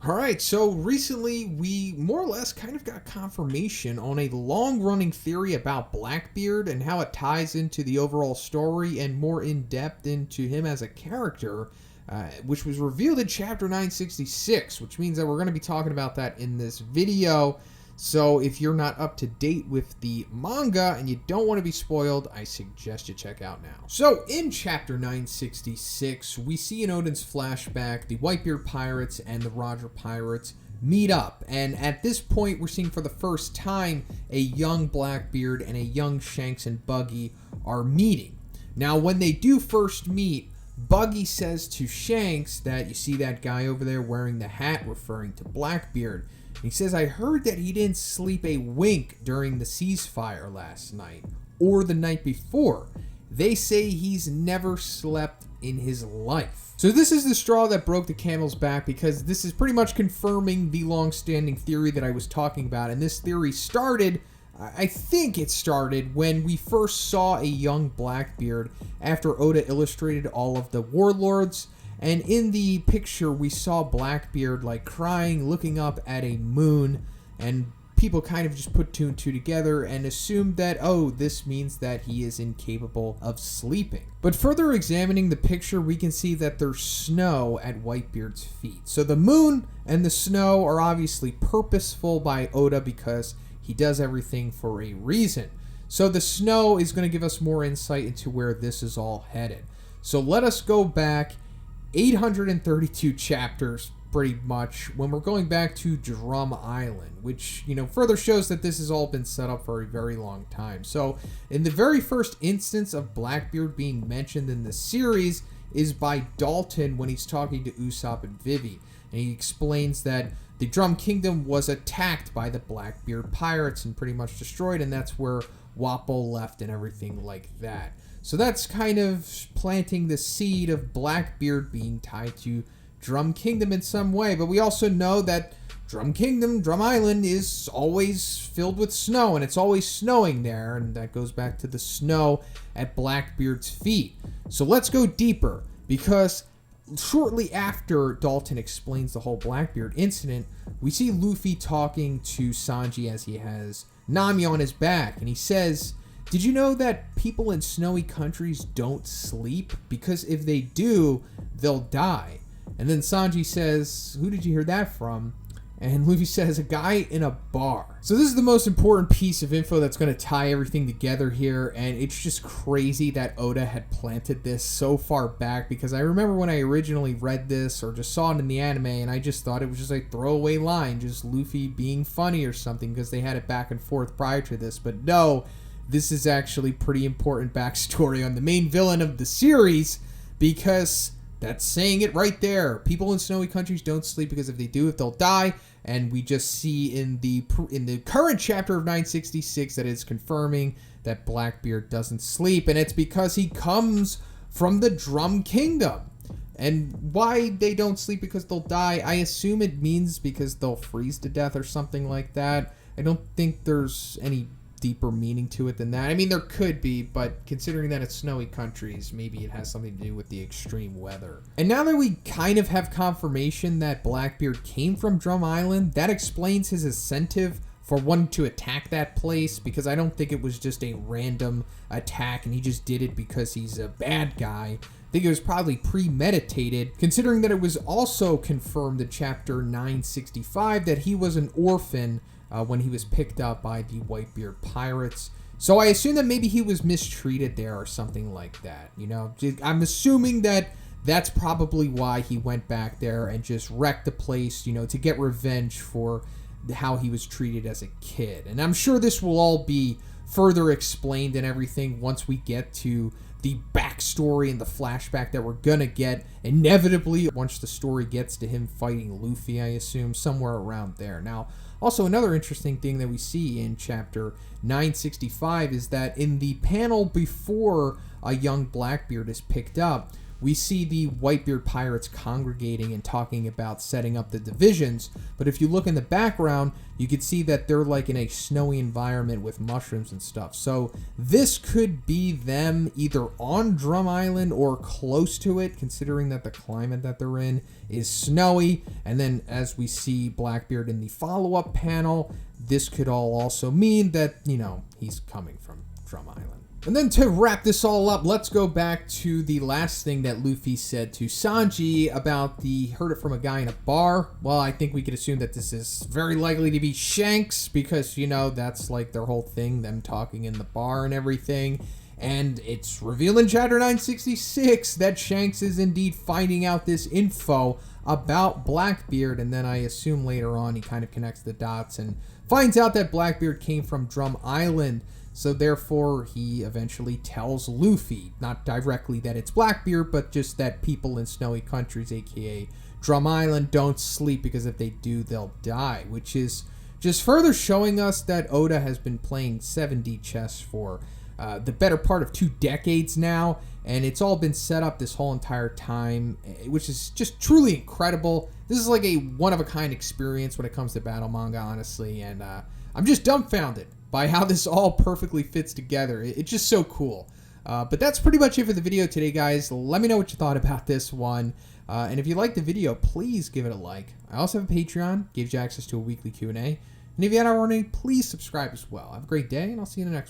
All right, so recently we more or less kind of got confirmation on a long running theory about Blackbeard and how it ties into the overall story and more in depth into him as a character, which was revealed in chapter 966, which means that we're going to be talking about that in this video. So if you're not up to date with the manga and you don't want to be spoiled, I suggest you check out now. So in chapter 966, we see in Odin's flashback the Whitebeard pirates and the Roger pirates meet up. And at this point, we're seeing for the first time a young Blackbeard and a young Shanks and Buggy are meeting. Now, when they do first meet, Buggy says to Shanks that you see that guy over there wearing the hat, referring to Blackbeard. He says, I heard that he didn't sleep a wink during the ceasefire last night, or the night before. They say he's never slept in his life. So this is the straw that broke the camel's back, because this is pretty much confirming the long-standing theory that I was talking about. And this theory started, I think it started, when we first saw a young Blackbeard after Oda illustrated all of the warlords. And in the picture, we saw Blackbeard like crying, looking up at a moon, and people kind of just put two and two together and assumed that, oh, this means that he is incapable of sleeping. But further examining the picture, we can see that there's snow at Whitebeard's feet. So the moon and the snow are obviously purposeful by Oda because he does everything for a reason. So the snow is going to give us more insight into where this is all headed. So let us go back 832 chapters, pretty much, when we're going back to Drum Island, which, further shows that this has all been set up for a very long time. So, in the very first instance of Blackbeard being mentioned in the series is by Dalton when he's talking to Usopp and Vivi. And he explains that the Drum Kingdom was attacked by the Blackbeard pirates and pretty much destroyed, and that's where Wappo left and everything like that. So that's kind of planting the seed of Blackbeard being tied to Drum Kingdom in some way. But we also know that Drum Kingdom, Drum Island, is always filled with snow, and it's always snowing there, and that goes back to the snow at Blackbeard's feet. So let's go deeper, because shortly after Dalton explains the whole Blackbeard incident, we see Luffy talking to Sanji as he has Nami on his back, and he says, did you know that people in snowy countries don't sleep? Because if they do, they'll die. And then Sanji says, who did you hear that from? And Luffy says, a guy in a bar. So this is the most important piece of info that's going to tie everything together here. And it's just crazy that Oda had planted this so far back, because I remember when I originally read this or just saw it in the anime, and I just thought it was just a throwaway line, just Luffy being funny or something, because they had it back and forth prior to this. But no, this is actually pretty important backstory on the main villain of the series, because that's saying it right there. People in snowy countries don't sleep, because if they do, they'll die. And we just see in the current chapter of 966 that it's confirming that Blackbeard doesn't sleep, and it's because he comes from the Drum Kingdom. And why they don't sleep because they'll die, I assume it means because they'll freeze to death or something like that. I don't think there's any deeper meaning to it than that. I mean, there could be, but considering that it's snowy countries, maybe it has something to do with the extreme weather. And now that we kind of have confirmation that Blackbeard came from Drum Island, that explains his incentive for wanting to attack that place, because I don't think it was just a random attack and he just did it because he's a bad guy. I think it was probably premeditated, considering that it was also confirmed in chapter 965 that he was an orphan when he was picked up by the Whitebeard pirates. So I assume that maybe he was mistreated there or something like that. I'm assuming that that's probably why he went back there and just wrecked the place, to get revenge for how he was treated as a kid. And I'm sure this will all be further explained and everything once we get to the backstory and the flashback that we're gonna get inevitably once the story gets to him fighting Luffy, I assume, somewhere around there. Now, also, another interesting thing that we see in chapter 965 is that in the panel before a young Blackbeard is picked up, we see the Whitebeard pirates congregating and talking about setting up the divisions. But if you look in the background, you can see that they're like in a snowy environment with mushrooms and stuff. So this could be them either on Drum Island or close to it, considering that the climate that they're in is snowy. And then as we see Blackbeard in the follow-up panel, this could all also mean that, you know, he's coming from Drum Island. And then to wrap this all up, let's go back to the last thing that Luffy said to Sanji about the heard it from a guy in a bar. Well, I think we could assume that this is very likely to be Shanks because, you know, that's like their whole thing, them talking in the bar and everything. And it's revealed in Chapter 966 that Shanks is indeed finding out this info about Blackbeard. And then I assume later on he kind of connects the dots and finds out that Blackbeard came from Drum Island. So therefore, he eventually tells Luffy, not directly that it's Blackbeard, but just that people in snowy countries, aka Drum Island, don't sleep because if they do, they'll die. Which is just further showing us that Oda has been playing 7D chess for the better part of 2 decades now. And it's all been set up this whole entire time, which is just truly incredible. This is like a one-of-a-kind experience when it comes to battle manga, honestly. And I'm just dumbfounded by how this all perfectly fits together. It's just so cool. But that's pretty much it for the video today, guys. Let me know what you thought about this one. And if you liked the video, please give it a like. I also have a Patreon, gives you access to a weekly Q&A. And if you haven't already, please subscribe as well. Have a great day, and I'll see you in the next one.